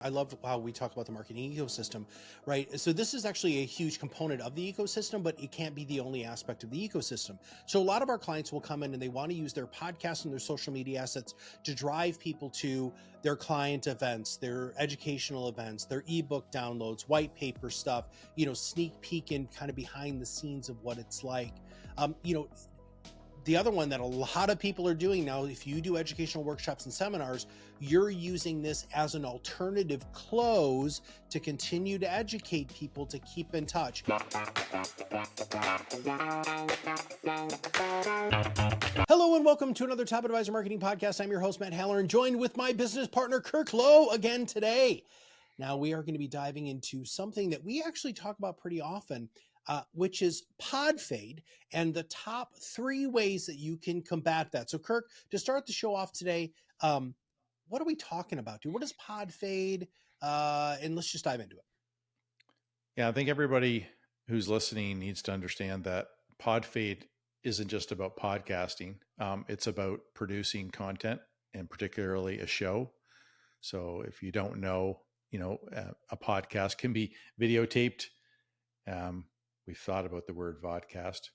I love how we talk about the marketing ecosystem, right? So this is actually a huge component of the ecosystem, but it can't be the only aspect of the ecosystem. So a lot of our clients will come in and they want to use their podcast and their social media assets to drive people to their client events, their educational events, their ebook downloads, white paper stuff, sneak peek in kind of behind the scenes of what it's like. The other one that a lot of people are doing now, if you do educational workshops and seminars, you're using this as an alternative close to continue to educate people to keep in touch. Hello and welcome to another Top Advisor Marketing Podcast. I'm your host, Matt Halloran, joined with my business partner, Kirk Lowe, again today. Now we are going to be diving into something that we actually talk about pretty often, which is Podfade and the top 3 ways that you can combat that. So Kirk, to start the show off today, what are we talking about, dude? What is Podfade? And let's just dive into it. Yeah, I think everybody who's listening needs to understand that Podfade isn't just about podcasting. It's about producing content, and particularly a show. So if you don't know, a podcast can be videotaped. We've thought about the word vodcast.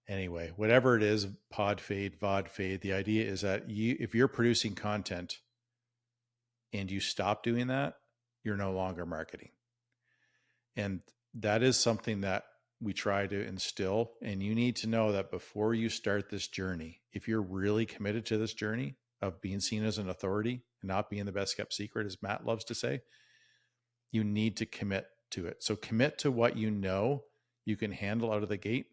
Anyway, whatever it is, Podfade, Vodfade, the idea is that if you're producing content and you stop doing that, you're no longer marketing. And that is something that we try to instill. And you need to know that before you start this journey, if you're really committed to this journey of being seen as an authority and not being the best kept secret, as Matt loves to say, you need to commit to it. So commit to what you know you can handle out of the gate,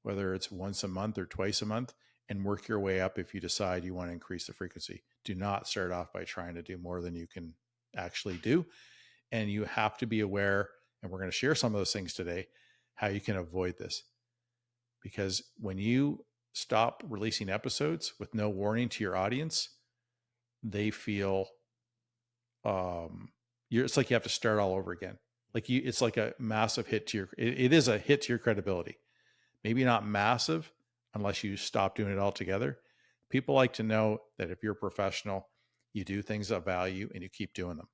whether it's once a month or twice a month, and work your way up if you decide you want to increase the frequency. Do not start off by trying to do more than you can actually do. And you have to be aware, and we're going to share some of those things today, how you can avoid this. Because when you stop releasing episodes with no warning to your audience, they feel it's like you have to start all over again. It's like a massive hit to it is a hit to your credibility. Maybe not massive unless you stop doing it altogether. People like to know that if you're a professional, you do things of value and you keep doing them.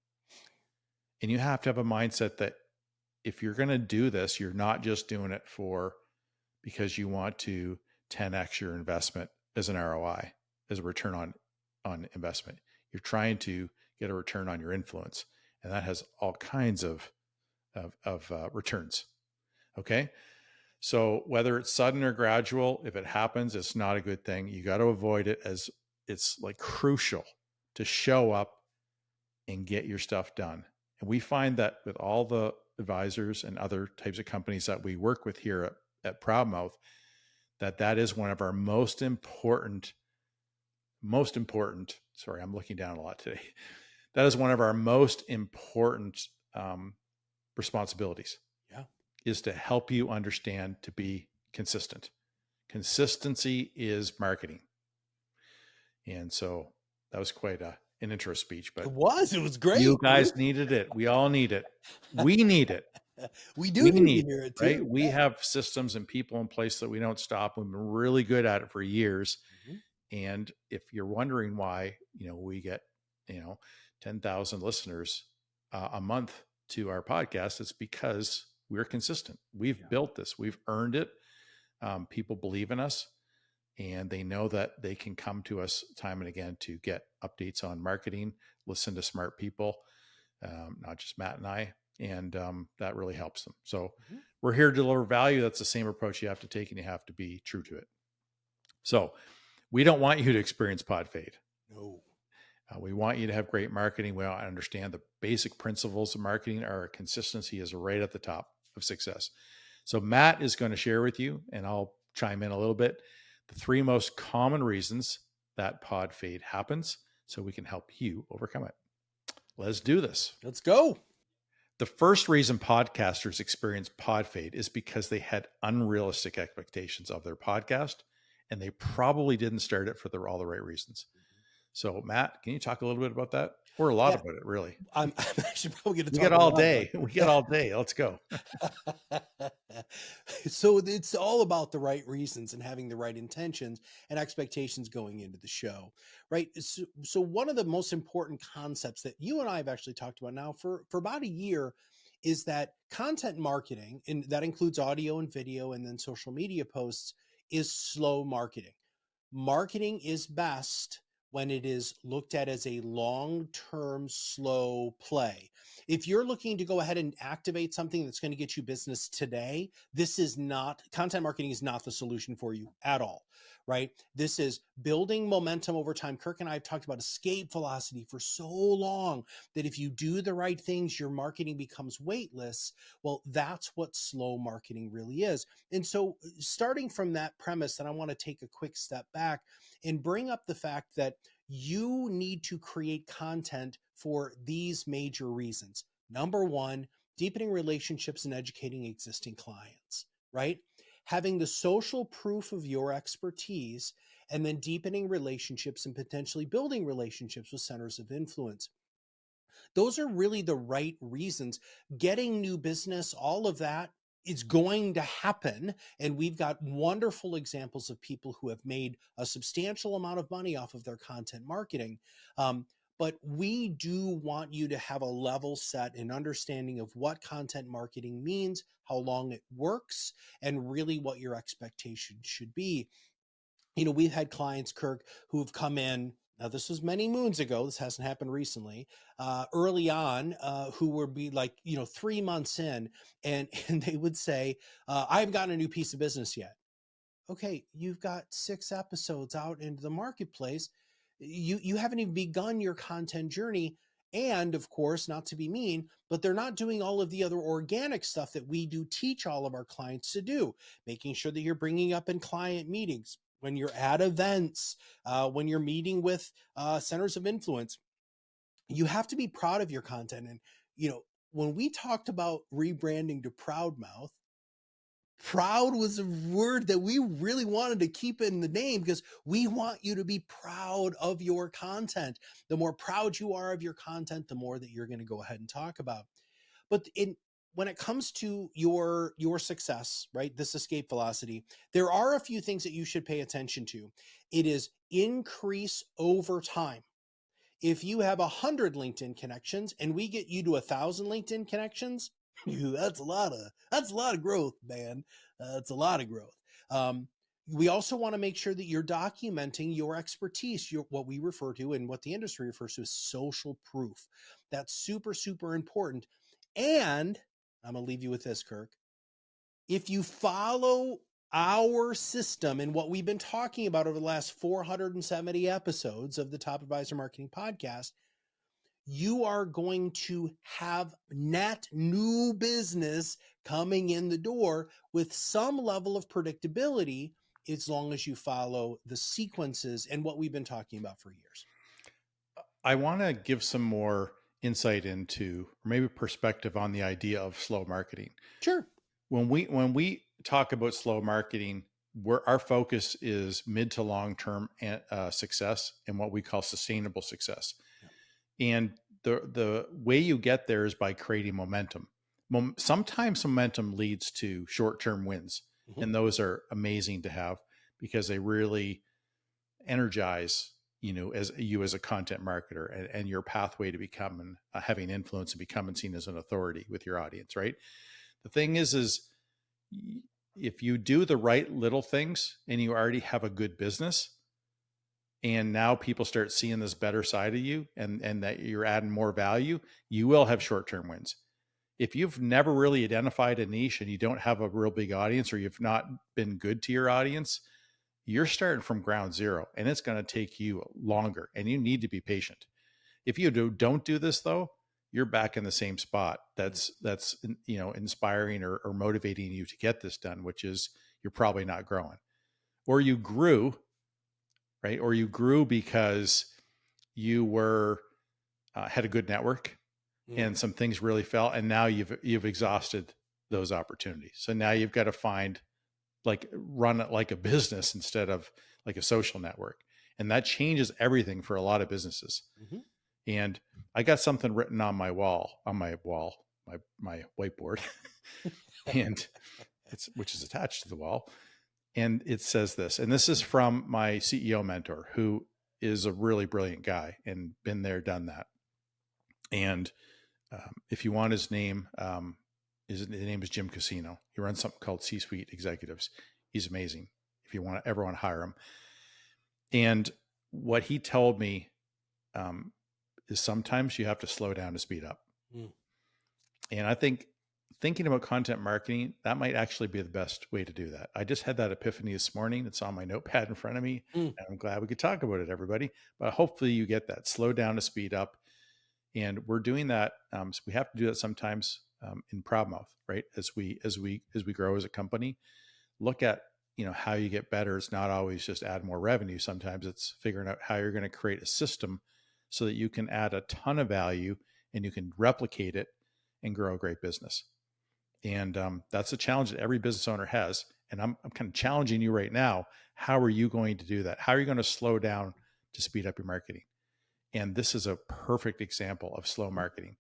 And you have to have a mindset that if you're going to do this, you're not just doing it because you want to 10x your investment as an ROI, as a return on investment. You're trying to get a return on your influence. And that has all kinds of returns. Okay. So whether it's sudden or gradual, if it happens, it's not a good thing. You got to avoid it, as it's like crucial to show up and get your stuff done. And we find that with all the advisors and other types of companies that we work with here at ProudMouth, that is one of our most important, sorry, I'm looking down a lot today. That is one of our most important responsibilities. Yeah. Is to help you understand to be consistent. Consistency is marketing. And so that was quite an intro speech, but it was great. You guys needed it. We all need it. We need it. We need to hear it too. Right? We have systems and people in place that we don't stop. We've been really good at it for years. Mm-hmm. And if you're wondering why, we get, 10,000 listeners a month to our podcast, it's because we're consistent. We've built this. We've earned it. People believe in us, and they know that they can come to us time and again to get updates on marketing, listen to smart people, not just Matt and I, and that really helps them. So we're here to deliver value. That's the same approach you have to take, and you have to be true to it. So we don't want you to experience Podfade. No. We want you to have great marketing. We want to understand the basic principles of marketing. Our consistency is right at the top of success. So Matt is going to share with you, and I'll chime in a little bit, the 3 most common reasons that Podfade happens so we can help you overcome it. Let's do this. Let's go. The first reason podcasters experience Podfade is because they had unrealistic expectations of their podcast, and they probably didn't start it for all the right reasons. So Matt, can you talk a little bit about that? Or a lot about it, really? I'm actually probably going to talk We got all day. We got all day. Let's go. So it's all about the right reasons and having the right intentions and expectations going into the show, right? So one of the most important concepts that you and I have actually talked about now for about a year is that content marketing, and that includes audio and video and then social media posts, is slow marketing. Marketing is best when it is looked at as a long-term slow play. If you're looking to go ahead and activate something that's going to get you business today, this is not, content marketing is not the solution for you at all, right? This is building momentum over time. Kirk and I have talked about escape velocity for so long that if you do the right things, your marketing becomes weightless. Well, that's what slow marketing really is. And so starting from that premise, then I want to take a quick step back and bring up the fact that you need to create content for these major reasons. Number one, deepening relationships and educating existing clients, right? Having the social proof of your expertise, and then deepening relationships and potentially building relationships with centers of influence. Those are really the right reasons. Getting new business, all of that, is going to happen. And we've got wonderful examples of people who have made a substantial amount of money off of their content marketing. But we do want you to have a level set and understanding of what content marketing means, how long it works, and really what your expectations should be. We've had clients, Kirk, who have come in. Now, this was many moons ago. This hasn't happened recently. Early on, who would be like, 3 months in, and they would say, "I haven't gotten a new piece of business yet." Okay, you've got 6 episodes out into the marketplace. You haven't even begun your content journey. And of course, not to be mean, but they're not doing all of the other organic stuff that we do teach all of our clients to do, making sure that you're bringing up in client meetings, when you're at events, when you're meeting with centers of influence. You have to be proud of your content. And, when we talked about rebranding to ProudMouth, proud was a word that we really wanted to keep in the name because we want you to be proud of your content. The more proud you are of your content, the more that you're going to go ahead and talk about. But when it comes to your success, right, this escape velocity, there are a few things that you should pay attention to. It is increase over time. If you have 100 LinkedIn connections and we get you to 1,000 LinkedIn connections, that's a lot of growth, man. It's a lot of growth. We also want to make sure that you're documenting your expertise, what we refer to and what the industry refers to as social proof. That's super, super important. And I'm going to leave you with this, Kirk. If you follow our system and what we've been talking about over the last 470 episodes of the Top Advisor Marketing Podcast, you are going to have net new business coming in the door with some level of predictability, as long as you follow the sequences and what we've been talking about for years. I want to give some more insight into, or maybe perspective on the idea of slow marketing. Sure. When we talk about slow marketing, our focus is mid to long-term success and what we call sustainable success. Yeah. And the way you get there is by creating momentum. Sometimes momentum leads to short-term wins, and those are amazing to have because they really energize as a content marketer and your pathway to becoming having influence and becoming seen as an authority with your audience, right? The thing is if you do the right little things and you already have a good business, and now people start seeing this better side of you and that you're adding more value, you will have short-term wins. If you've never really identified a niche and you don't have a real big audience, or you've not been good to your audience, you're starting from ground zero, and it's going to take you longer, and you need to be patient. If you don't do this though, you're back in the same spot. That's inspiring or motivating you to get this done, which is you're probably not growing. Or you grew, right? Or you grew because you had a good network and some things really fell, and now you've exhausted those opportunities. So now you've got to run it like a business instead of like a social network. And that changes everything for a lot of businesses. Mm-hmm. And I got something written on my whiteboard. And which is attached to the wall. And it says this, and this is from my CEO mentor, who is a really brilliant guy and been there, done that. And if you want his name, his name is Jim Casino. He runs something called C-Suite Executives. He's amazing. If you ever want to hire him. And what he told me is sometimes you have to slow down to speed up. Mm. And I think thinking about content marketing, that might actually be the best way to do that. I just had that epiphany this morning. It's on my notepad in front of me. And I'm glad we could talk about it, everybody. But hopefully you get that. Slow down to speed up. And we're doing that. So we have to do that sometimes in ProudMouth, right? As we grow as a company, look at, how you get better. It's not always just add more revenue. Sometimes it's figuring out how you're going to create a system so that you can add a ton of value and you can replicate it and grow a great business. And that's a challenge that every business owner has. And I'm kind of challenging you right now. How are you going to do that? How are you going to slow down to speed up your marketing? And this is a perfect example of slow marketing.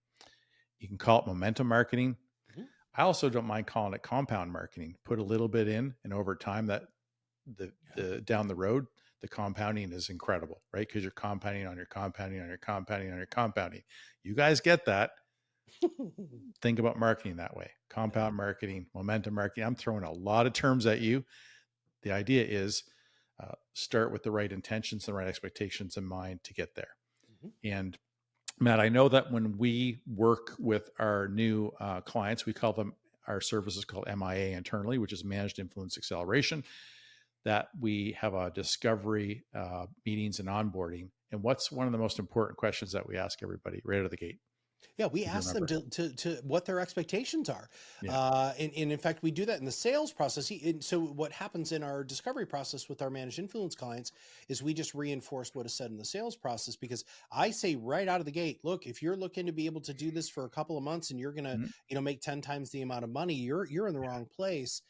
You can call it momentum marketing. Mm-hmm. I also don't mind calling it compound marketing. Put a little bit in, and over time, that the down the road, the compounding is incredible, right? Because you're compounding on your compounding on your compounding on your compounding. You guys get that. Think about marketing that way. Compound marketing, momentum marketing. I'm throwing a lot of terms at you. The idea is start with the right intentions, the right expectations in mind to get there. Mm-hmm. And Matt, I know that when we work with our new clients, we call them, our services called MIA internally, which is Managed Influence Acceleration, that we have a discovery meetings and onboarding. And what's one of the most important questions that we ask everybody right out of the gate? Yeah, we ask them to what their expectations are. Yeah. And in fact, we do that in the sales process. So what happens in our discovery process with our managed influence clients is we just reinforce what is said in the sales process, because I say right out of the gate, look, if you're looking to be able to do this for a couple of months and you're going to, mm-hmm. Make 10 times the amount of money, you're in the wrong place.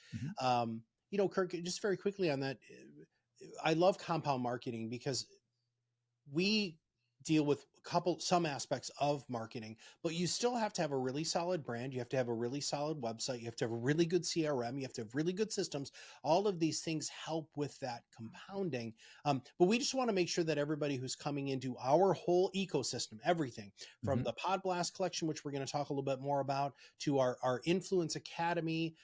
Mm-hmm. Kirk, just very quickly on that, I love compound marketing because we deal with some aspects of marketing, but you still have to have a really solid brand. You have to have a really solid website. You have to have a really good CRM. You have to have really good systems. All of these things help with that compounding. But we just want to make sure that everybody who's coming into our whole ecosystem, everything from mm-hmm. the Pod Blast collection, which we're going to talk a little bit more about, to our Influence Academy,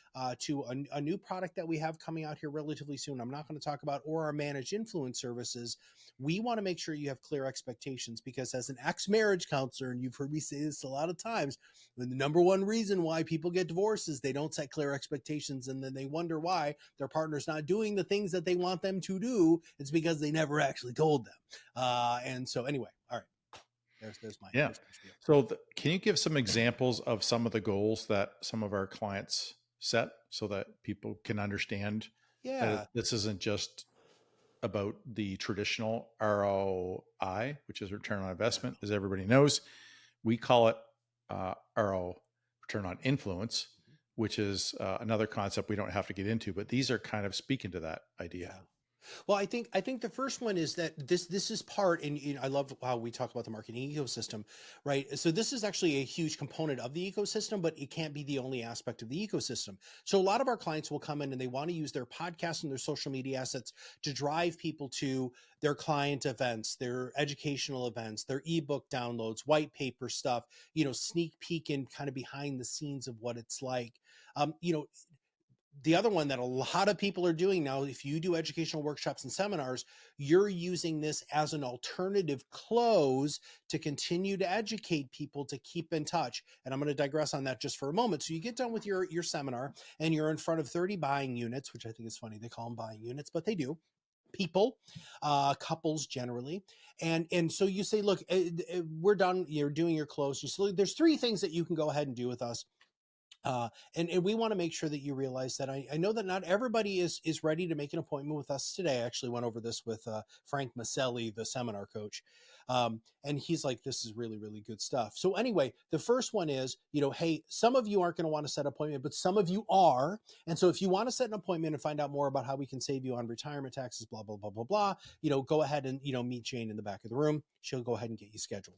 to a new product that we have coming out here relatively soon, I'm not going to talk about, or our managed influence services. We want to make sure you have clear expectations, because as an ex-marriage counselor, and you've heard me say this a lot of times, the number one reason why people get divorced is they don't set clear expectations, and then they wonder why their partner's not doing the things that they want them to do. It's because they never actually told them. And so anyway, all right, there's my yeah. So can you give some examples of some of the goals that some of our clients set so that people can understand that this isn't just about the traditional ROI, which is return on investment, as everybody knows. We call it RO, return on influence, which is another concept we don't have to get into, but these are kind of speaking to that idea. Yeah. Well, I think the first one is that this is part, and I love how we talk about the marketing ecosystem, right? So this is actually a huge component of the ecosystem, but it can't be the only aspect of the ecosystem. So a lot of our clients will come in and they want to use their podcast and their social media assets to drive people to their client events, their educational events, their ebook downloads, white paper stuff, sneak peek in kind of behind the scenes of what it's like. The other one that a lot of people are doing now, if you do educational workshops and seminars, you're using this as an alternative close to continue to educate people to keep in touch. And I'm going to digress on that just for a moment. So you get done with your seminar and you're in front of 30 buying units, which I think is funny. They call them buying units, but they do. People, couples generally. And so you say, look, we're done. You're doing your close. There's 3 things that you can go ahead and do with us. And we want to make sure that you realize that I know that not everybody is ready to make an appointment with us today. I actually went over this with Frank Maselli, the seminar coach. And he's like, this is really, really good stuff. So anyway, the first one is, hey, some of you aren't going to want to set an appointment, but some of you are. And so if you want to set an appointment and find out more about how we can save you on retirement taxes, blah, blah, blah, blah, blah, go ahead and, meet Jane in the back of the room. She'll go ahead and get you scheduled.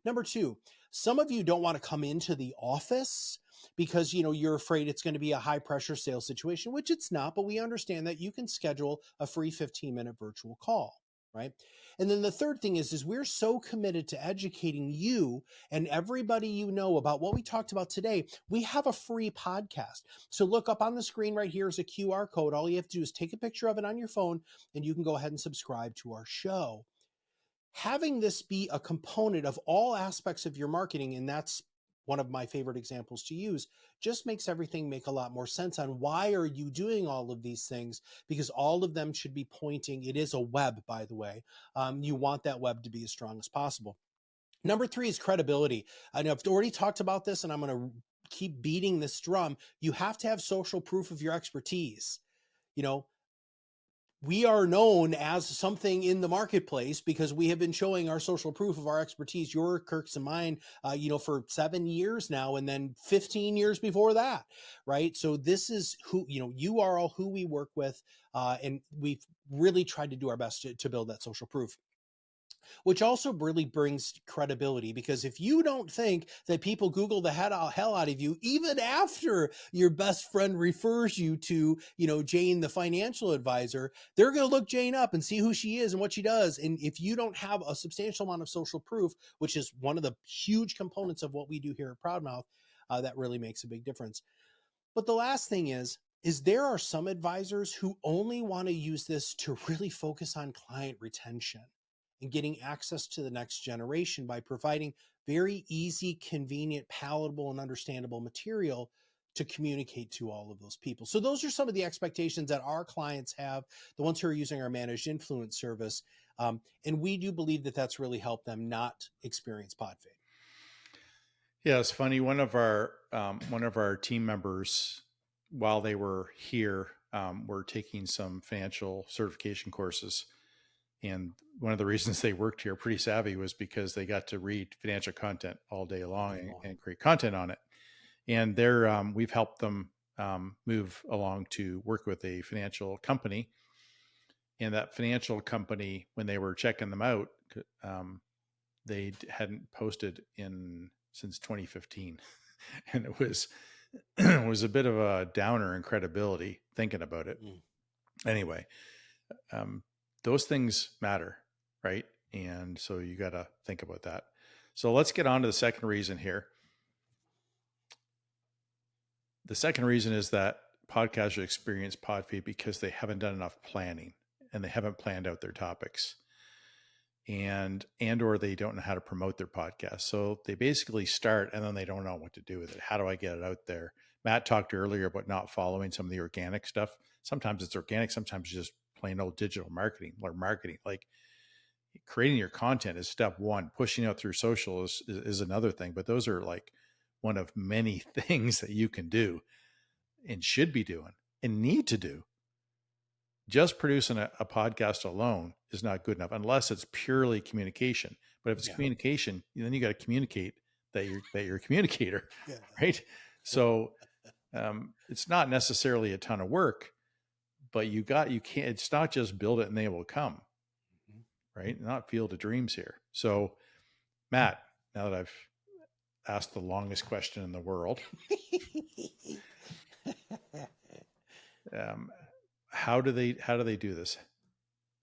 Number two, some of you don't want to come into the office because you're afraid it's going to be a high pressure sales situation, which it's not, but we understand that you can schedule a free 15-minute virtual call, right? And then the third thing is we're so committed to educating you and everybody about what we talked about today. We have a free podcast. So look up on the screen right here is a QR code. All you have to do is take a picture of it on your phone and you can go ahead and subscribe to our show. Having this be a component of all aspects of your marketing, and that's one of my favorite examples to use, just makes everything make a lot more sense on why are you doing all of these things, because all of them should be pointing. It is a web, by the way. You want that web to be as strong as possible. Number three is credibility. I know I've already talked about this and I'm going to keep beating this drum. You have to have social proof of your expertise. We are known as something in the marketplace because we have been showing our social proof of our expertise, your Kirk's and mine, for 7 years now, and then 15 years before that, right? So this is who, you are all who we work with, and we've really tried to do our best to build that social proof, which also really brings credibility, because if you don't think that people Google the hell out of you, even after your best friend refers you to, Jane, the financial advisor, they're going to look Jane up and see who she is and what she does. And if you don't have a substantial amount of social proof, which is one of the huge components of what we do here at ProudMouth, that really makes a big difference. But the last thing is there are some advisors who only want to use this to really focus on client retention and getting access to the next generation by providing very easy, convenient, palatable, and understandable material to communicate to all of those people. So those are some of the expectations that our clients have, the ones who are using our managed influence service. And we do believe that that's really helped them not experience Podfade. Yeah, it's funny. One of our team members, while they were here, were taking some financial certification courses. And one of the reasons they worked here pretty savvy was because they got to read financial content all day long and create content on it. And we've helped them move along to work with a financial company. And that financial company, when they were checking them out, they hadn't posted since 2015. And it was a bit of a downer in credibility thinking about it. Anyway, those things matter, right? And so you got to think about that. So let's get on to the second reason here. The second reason is that podcasters experience Podfade because they haven't done enough planning and they haven't planned out their topics, and or they don't know how to promote their podcast. So they basically start and then they don't know what to do with it. How do I get it out there? Matt talked earlier about not following some of the organic stuff. Sometimes it's organic, sometimes it's just plain old digital marketing or marketing. Like creating your content is step one. Pushing out through social is another thing, but those are like one of many things that you can do and should be doing and need to do. Just producing a podcast alone is not good enough unless it's purely communication. But if it's communication, then you got to communicate that you're a communicator, right? So it's not necessarily a ton of work, but you can't, it's not just build it and they will come, right? Not Field of Dreams here. So Matt, now that I've asked the longest question in the world, how do they do this?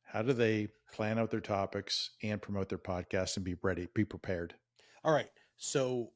How do they plan out their topics and promote their podcast and be ready, be prepared? All right. So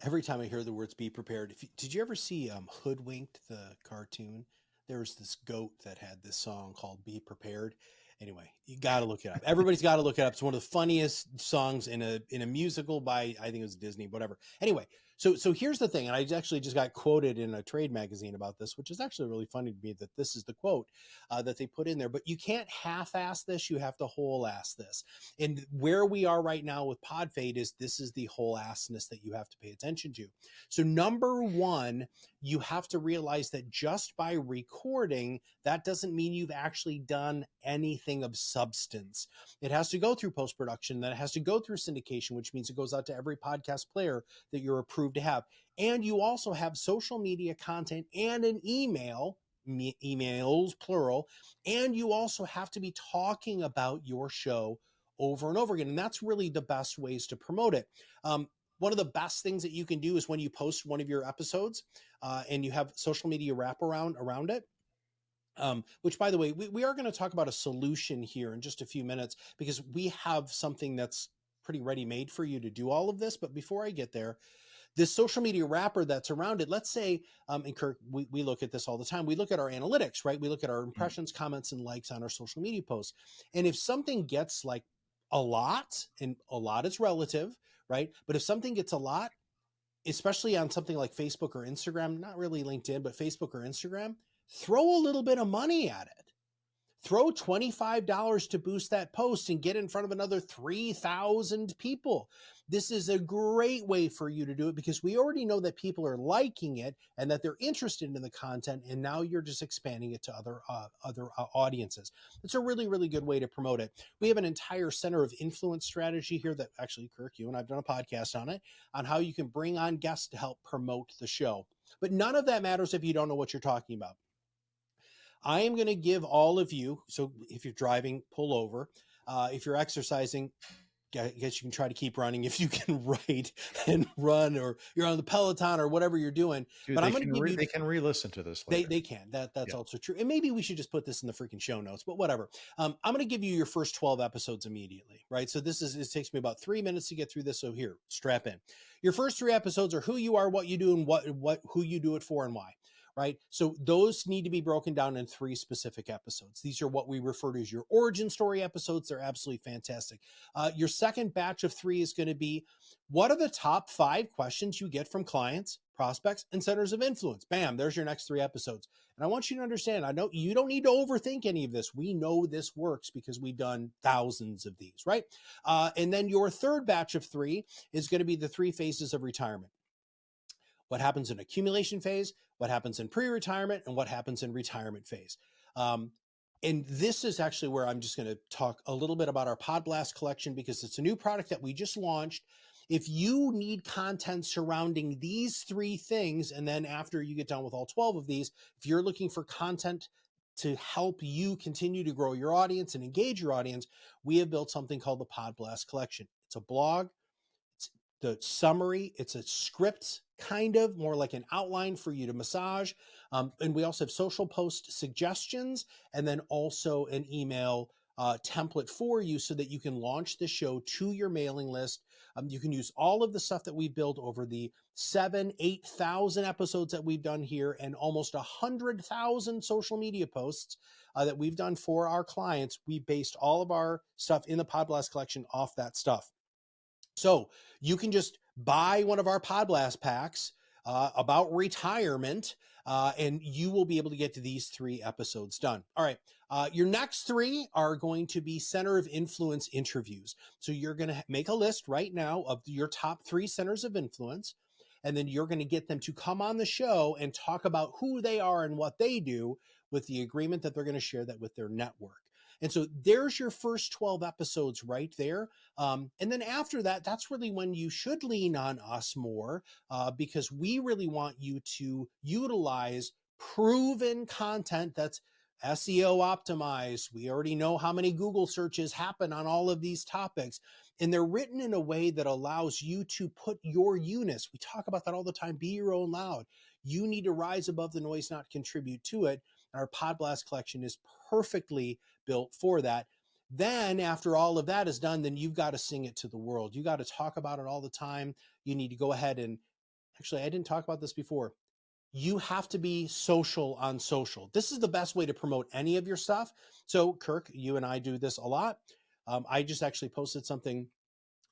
every time I hear the words "be prepared," did you ever see Hoodwinked, the cartoon? There was this goat that had this song called "Be Prepared." Anyway, you got to look it up. Everybody's got to look it up. It's one of the funniest songs in a musical by, I think it was Disney, whatever. Anyway, so here's the thing, and I actually just got quoted in a trade magazine about this, which is actually really funny to me that this is the quote that they put in there. But you can't half-ass this; you have to whole-ass this. And where we are right now with Podfade is this is the whole-assness that you have to pay attention to. So number one, you have to realize that just by recording, that doesn't mean you've actually done anything of substance. It has to go through post-production, then it has to go through syndication, which means it goes out to every podcast player that you're approved to have. And you also have social media content and an emails, plural, and you also have to be talking about your show over and over again. And that's really the best ways to promote it. One of the best things that you can do is when you post one of your episodes and you have social media wraparound around it. Which, by the way, we are going to talk about a solution here in just a few minutes, because we have something that's pretty ready made for you to do all of this. But before I get there, this social media wrapper that's around it, let's say, and Kirk, we look at this all the time. We look at our analytics, right? We look at our impressions, comments, and likes on our social media posts. And if something gets like a lot, and a lot is relative, right? But if something gets a lot, especially on something like Facebook or Instagram, not really LinkedIn, but Facebook or Instagram, throw a little bit of money at it. Throw $25 to boost that post and get in front of another 3,000 people. This is a great way for you to do it, because we already know that people are liking it and that they're interested in the content. And now you're just expanding it to other audiences. It's a really, really good way to promote it. We have an entire center of influence strategy here that actually, Kirk, you and I've done a podcast on it, on how you can bring on guests to help promote the show. But none of that matters if you don't know what you're talking about. I am going to give all of you, so if you're driving, pull over. If you're exercising, I guess you can try to keep running if you can write and run, or you're on the Peloton or whatever you're doing. Dude, but I'm going to give you... They can re-listen to this later. They can. That's also true. And maybe we should just put this in the freaking show notes, but whatever. I'm going to give you your first 12 episodes immediately, right? So it takes me about 3 minutes to get through this. So here, strap in. Your first 3 episodes are who you are, what you do, and who you do it for and why. Right? So those need to be broken down in 3 specific episodes. These are what we refer to as your origin story episodes. They're absolutely fantastic. Your second batch of 3 is going to be, what are the top 5 questions you get from clients, prospects, and centers of influence? Bam, there's your next 3 episodes. And I want you to understand, I know you don't need to overthink any of this. We know this works because we've done thousands of these, right? And then your third batch of 3 is going to be the 3 phases of retirement. What happens in accumulation phase, what happens in pre-retirement, and what happens in retirement phase. And this is actually where I'm just going to talk a little bit about our Pod Blast collection, because it's a new product that we just launched. If you need content surrounding these 3 things, and then after you get done with all 12 of these, if you're looking for content to help you continue to grow your audience and engage your audience, we have built something called the Pod Blast collection. It's a blog. It's the summary. It's a script, kind of more like an outline for you to massage. And we also have social post suggestions, and then also an email template for you so that you can launch the show to your mailing list. You can use all of the stuff that we built over the 8,000 episodes that we've done here, and almost 100,000 social media posts that we've done for our clients. We based all of our stuff in the Pod Blast collection off that stuff. So you can just buy one of our Pod Blast packs about retirement, and you will be able to get to these 3 episodes done. All right. Your next 3 are going to be center of influence interviews. So you're going to make a list right now of your top 3 centers of influence, and then you're going to get them to come on the show and talk about who they are and what they do, with the agreement that they're going to share that with their network. And so there's your first 12 episodes right there. And then after that, that's really when you should lean on us more, because we really want you to utilize proven content that's SEO optimized. We already know how many Google searches happen on all of these topics, and they're written in a way that allows you to put your Eunice. We talk about that all the time. Be your own loud. You need to rise above the noise, not contribute to it. Our Pod Blast collection is perfectly built for that. Then after all of that is done, then you've got to sing it to the world. You got to talk about it all the time. You need to go ahead and, actually, I didn't talk about this before. You have to be social on social. This is the best way to promote any of your stuff. So Kirk, you and I do this a lot. I just actually posted something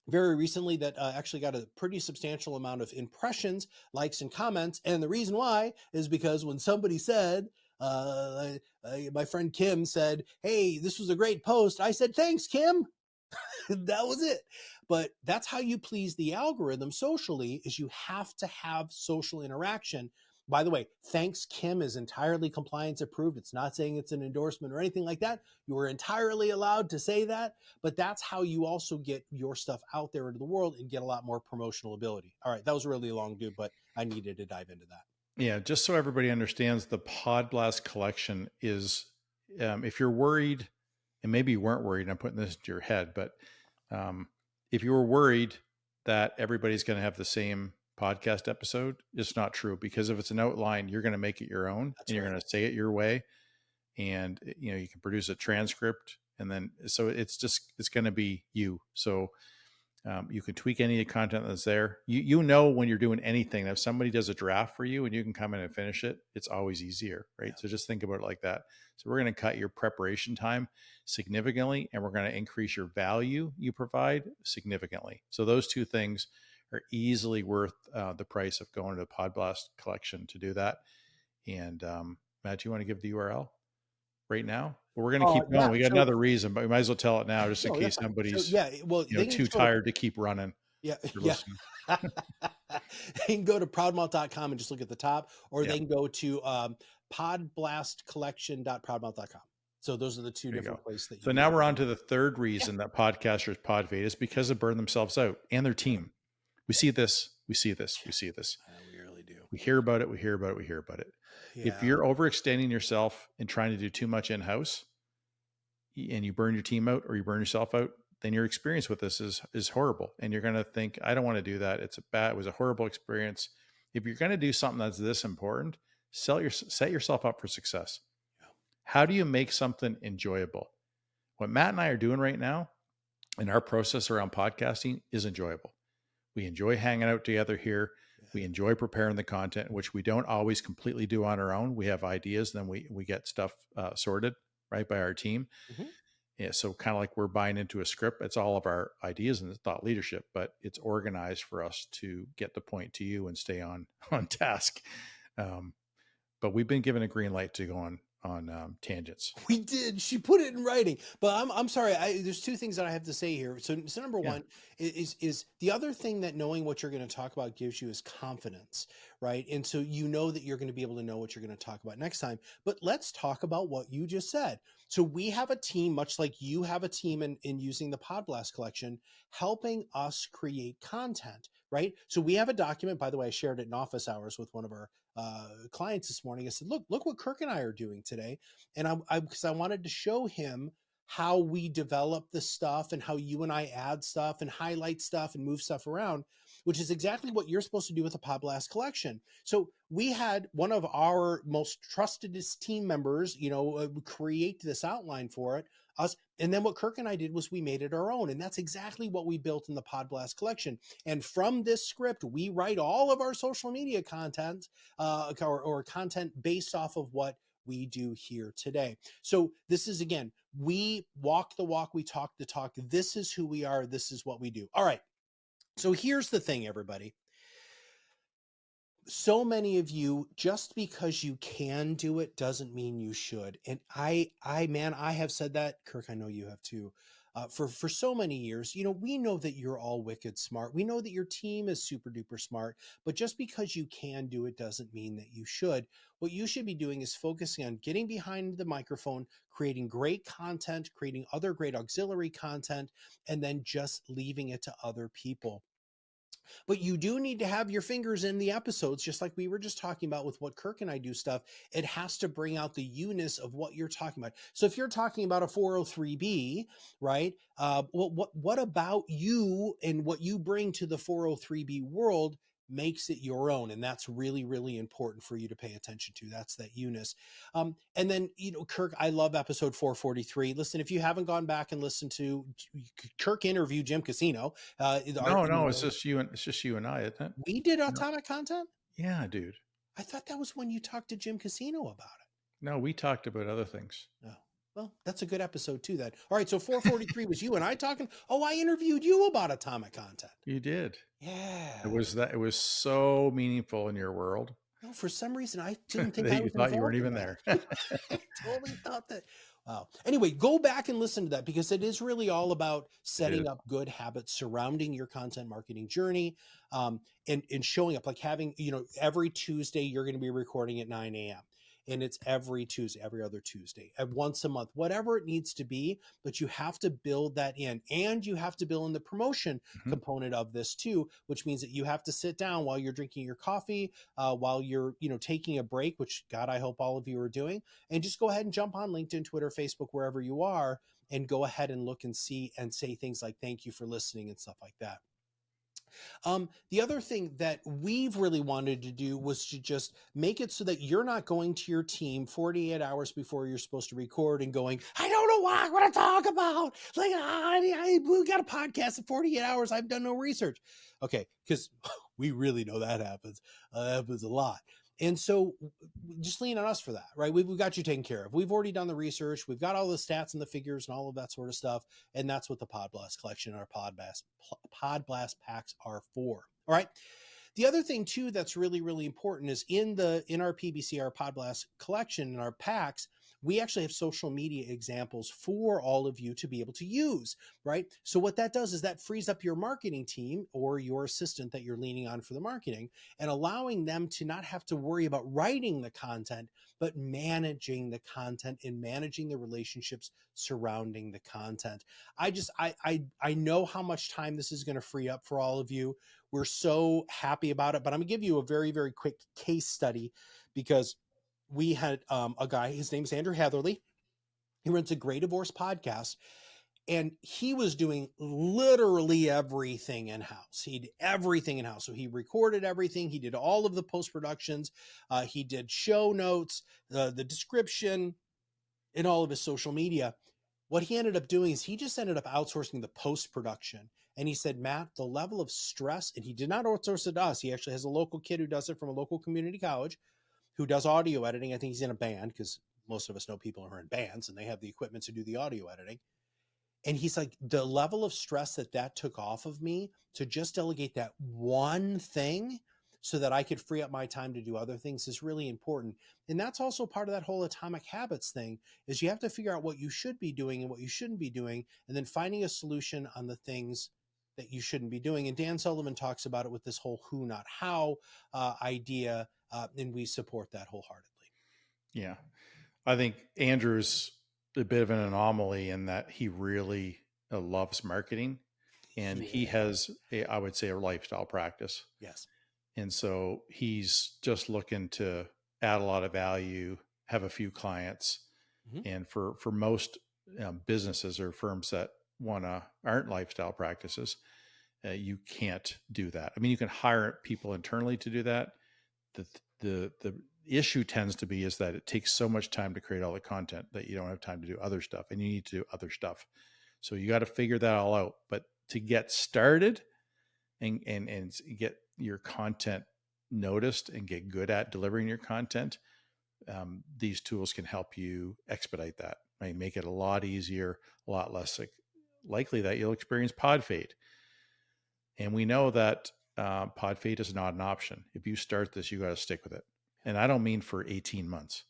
very recently that actually got a pretty substantial amount of impressions, likes, and comments. And the reason why is because when somebody said, my friend Kim said, "Hey, this was a great post," I said, "Thanks, Kim." That was it. But that's how you please the algorithm socially, is you have to have social interaction. By the way, thanks, Kim is entirely compliance approved. It's not saying it's an endorsement or anything like that. You are entirely allowed to say that, but that's how you also get your stuff out there into the world and get a lot more promotional ability. All right, that was really long, dude, but I needed to dive into that. Yeah, just so everybody understands, the Pod Blast collection is, if you're worried, and maybe you weren't worried, I'm putting this into your head, but If you were worried that everybody's going to have the same podcast episode, it's not true, because if it's an outline, you're going to make it your own. That's and you're right. going to say it your way. And, you know, you can produce a transcript, and then, so it's going to be you. So you can tweak any of the content that's there. You know, when you're doing anything, if somebody does a draft for you and you can come in and finish it, it's always easier, right? Yeah. So just think about it like that. So we're going to cut your preparation time significantly, and we're going to increase your value you provide significantly. So those two things are easily worth the price of going to the Podblast collection to do that. And Matt, do you want to give the URL right now? Well, we're going to keep going. Yeah. We got So, another reason, but we might as well tell it now, just in no, that's case fine. So, somebody's, yeah, well, you know, they can too just go to, tired to keep running. yeah, You're yeah. listening. They can go to proudmouth.com and just look at the top, or Yeah. they can go to podblastcollection.proudmouth.com. So those are the two There you different go. places that you So can now go. we're on to the third reason that podcasters Podfade is because they burn themselves out and their team. We see this. We see this. We see this. We really do. We hear about it. We hear about it. We hear about it. Yeah. If you're overextending yourself and trying to do too much in-house, and you burn your team out or you burn yourself out, then your experience with this is horrible. And you're going to think, I don't want to do that. It was a horrible experience. If you're going to do something that's this important, set yourself up for success. Yeah. How do you make something enjoyable? What Matt and I are doing right now in our process around podcasting is enjoyable. We enjoy hanging out together here. Yeah. We enjoy preparing the content, which we don't always completely do on our own. We have ideas, then we get stuff sorted right by our team. Mm-hmm. Yeah, so kind of like we're buying into a script. It's all of our ideas and thought leadership, but it's organized for us to get the point to you and stay on task. But we've been given a green light to go on tangents. We did. She put it in writing. But I'm sorry. There's two things that I have to say here. So number one is the other thing that knowing what you're going to talk about gives you is confidence, right? And so you know that you're going to be able to know what you're going to talk about next time. But let's talk about what you just said. So we have a team, much like you have a team in using the Podblast collection, helping us create content, right? So we have a document, by the way, I shared it in office hours with one of our clients this morning. I said, look what Kirk and I are doing today. And because I wanted to show him how we develop the stuff and how you and I add stuff and highlight stuff and move stuff around, which is exactly what you're supposed to do with a Podblast collection. So we had one of our most trusted team members, create this outline for us. And then what Kirk and I did was we made it our own. And that's exactly what we built in the Podblast collection. And from this script, we write all of our social media content or content based off of what we do here today. So this is, again, we walk the walk, we talk the talk. This is who we are. This is what we do. All right. So here's the thing, everybody. So many of you, just because you can do it doesn't mean you should. And I have said that. Kirk, I know you have too. For so many years, we know that you're all wicked smart. We know that your team is super duper smart, but just because you can do it doesn't mean that you should. What you should be doing is focusing on getting behind the microphone, creating great content, creating other great auxiliary content, and then just leaving it to other people. But you do need to have your fingers in the episodes, just like we were just talking about with what Kirk and I do stuff. It has to bring out the you-ness of what you're talking about. So if you're talking about a 403B, right? What about you and what you bring to the 403B world makes it your own? And that's really, really important for you to pay attention to. That's that you-ness. And then, Kirk, I love episode 443. Listen, if you haven't gone back and listened to Kirk interview Jim Casino, No, it's just you and I, isn't it? we did atomic content. Yeah, dude. I thought that was when you talked to Jim Casino about it. No, we talked about other things. Oh, well, that's a good episode too then. All right. So 443 was you and I talking. Oh, I interviewed you about atomic content. You did. Yeah. It was so meaningful in your world. No, for some reason, I didn't think that you thought you weren't even there. I totally thought that. Wow. Anyway, go back and listen to that because it is really all about setting up good habits surrounding your content marketing journey, and showing up, like having, every Tuesday you're going to be recording at 9 a.m. And it's every Tuesday, every other Tuesday, once a month, whatever it needs to be. But you have to build that in, and you have to build in the promotion component of this too, which means that you have to sit down while you're drinking your coffee, while you're, taking a break, which God, I hope all of you are doing, and just go ahead and jump on LinkedIn, Twitter, Facebook, wherever you are, and go ahead and look and see and say things like thank you for listening and stuff like that. The other thing that we've really wanted to do was to just make it so that you're not going to your team 48 hours before you're supposed to record and going, I don't know what I want to talk about. Like, we got a podcast in 48 hours. I've done no research. Okay, because we really know that happens. That happens a lot. And so just lean on us for that, right? We've got you taken care of. We've already done the research. We've got all the stats and the figures and all of that sort of stuff. And that's what the Pod Blast collection and our Pod Blast packs are for. All right. The other thing too that's really, really important is in our PBC, our Pod Blast collection and our packs, we actually have social media examples for all of you to be able to use, right? So what that does is that frees up your marketing team or your assistant that you're leaning on for the marketing and allowing them to not have to worry about writing the content, but managing the content and managing the relationships surrounding the content. I know how much time this is going to free up for all of you. We're so happy about it, but I'm gonna give you a very, very quick case study because we had a guy, his name's Andrew Hatherley. He runs a Great Divorce podcast, and he was doing literally everything in-house. He did everything in-house. So he recorded everything. He did all of the post-productions. He did show notes, the description, and all of his social media. What he ended up doing is he just ended up outsourcing the post-production. And he said, Matt, the level of stress, and he did not outsource it to us. He actually has a local kid who does it from a local community college who does audio editing. I think he's in a band because most of us know people who are in bands and they have the equipment to do the audio editing. And he's like, the level of stress that took off of me to just delegate that one thing so that I could free up my time to do other things is really important. And that's also part of that whole atomic habits thing is you have to figure out what you should be doing and what you shouldn't be doing, and then finding a solution on the things that you shouldn't be doing. And Dan Sullivan talks about it with this whole who, not how idea. And we support that wholeheartedly. Yeah. I think Andrew's a bit of an anomaly in that he really loves marketing, and he has I would say a lifestyle practice. Yes. And so he's just looking to add a lot of value, have a few clients. Mm-hmm. And for most businesses or firms that aren't lifestyle practices, you can't do that. I mean, you can hire people internally to do that. The issue tends to be is that it takes so much time to create all the content that you don't have time to do other stuff, and you need to do other stuff. So you got to figure that all out. But to get started and get your content noticed and get good at delivering your content, these tools can help you expedite that. Right? Make it a lot easier, a lot less likely that you'll experience Podfade. And we know that Podfade is not an option. If you start this, you got to stick with it. And I don't mean for 18 months.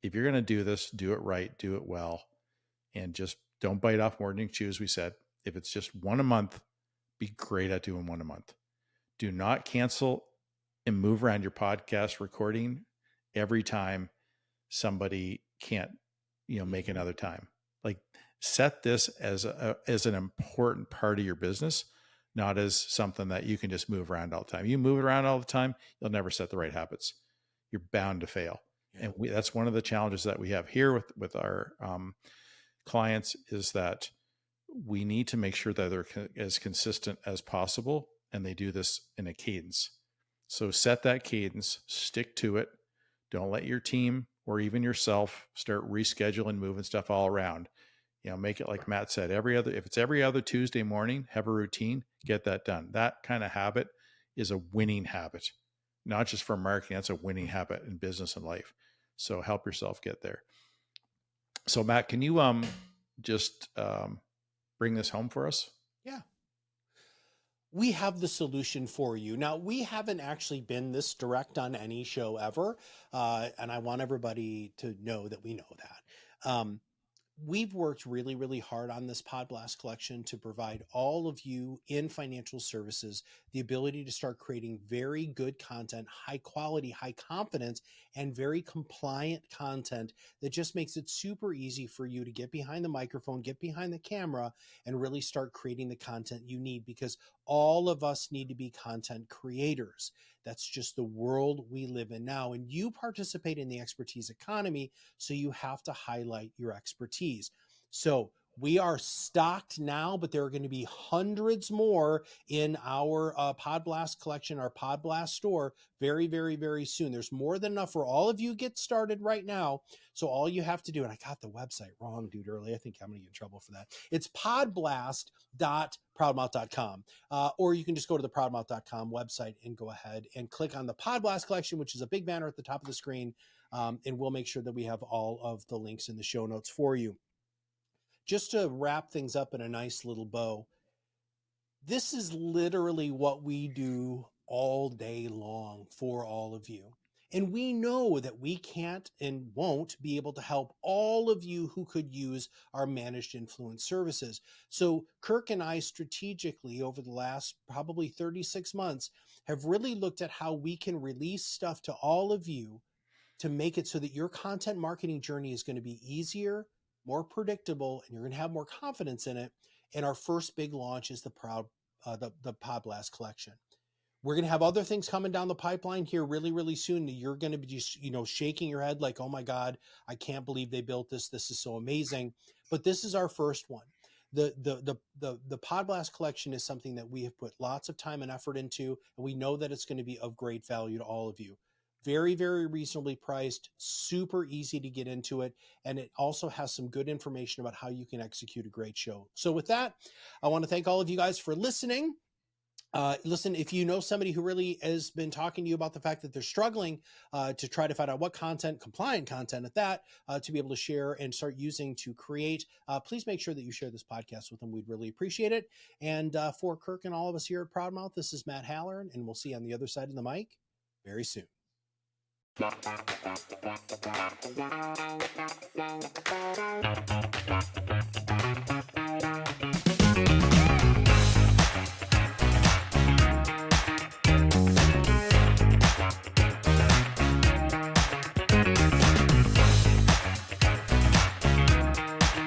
If you're going to do this, do it right, do it well, and just don't bite off more than you chew, as we said. If it's just one a month, be great at doing one a month. Do not cancel and move around your podcast recording every time somebody can't, make another time. Like, set this as an important part of your business, not as something that you can just move around all the time. You move it around all the time, you'll never set the right habits. You're bound to fail. Yeah. And that's one of the challenges that we have here with our clients is that we need to make sure that they're as consistent as possible, and they do this in a cadence. So set that cadence, stick to it. Don't let your team or even yourself start rescheduling, moving stuff all around. Make it like Matt said, if it's every other Tuesday morning, have a routine, get that done. That kind of habit is a winning habit, not just for marketing. That's a winning habit in business and life. So help yourself get there. So Matt, can you just bring this home for us? Yeah. We have the solution for you. Now, we haven't actually been this direct on any show ever, and I want everybody to know that we know that. We've worked really, really hard on this Pod Blast collection to provide all of you in financial services the ability to start creating very good content, high quality, high confidence, and very compliant content that just makes it super easy for you to get behind the microphone, get behind the camera, and really start creating the content you need, because all of us need to be content creators. That's just the world we live in now. And you participate in the expertise economy, so you have to highlight your expertise. So We are stocked now, but there are going to be hundreds more in our Pod Blast collection, our Pod Blast store, very, very, very soon. There's more than enough for all of you. Get started right now. So all you have to do, and I got the website wrong, dude, early. I think I'm going to get in trouble for that. It's podblast.proudmouth.com. Or you can just go to the proudmouth.com website and go ahead and click on the Pod Blast collection, which is a big banner at the top of the screen. And we'll make sure that we have all of the links in the show notes for you. Just to wrap things up in a nice little bow, this is literally what we do all day long for all of you. And we know that we can't and won't be able to help all of you who could use our managed influence services. So Kirk and I strategically over the last probably 36 months have really looked at how we can release stuff to all of you to make it so that your content marketing journey is going to be easier, more predictable, and you're going to have more confidence in it. And our first big launch is the Pod Blast collection. We're going to have other things coming down the pipeline here really, really soon. You're going to be just, shaking your head like, oh my God, I can't believe they built this. This is so amazing. But this is our first one. The Pod Blast collection is something that we have put lots of time and effort into, and we know that it's going to be of great value to all of you. Very, very reasonably priced, super easy to get into it. And it also has some good information about how you can execute a great show. So with that, I want to thank all of you guys for listening. Listen, if you know somebody who really has been talking to you about the fact that they're struggling to try to find out what compliant content at that, to be able to share and start using to create, please make sure that you share this podcast with them. We'd really appreciate it. And for Kirk and all of us here at ProudMouth, this is Matt Halloran, and we'll see you on the other side of the mic very soon.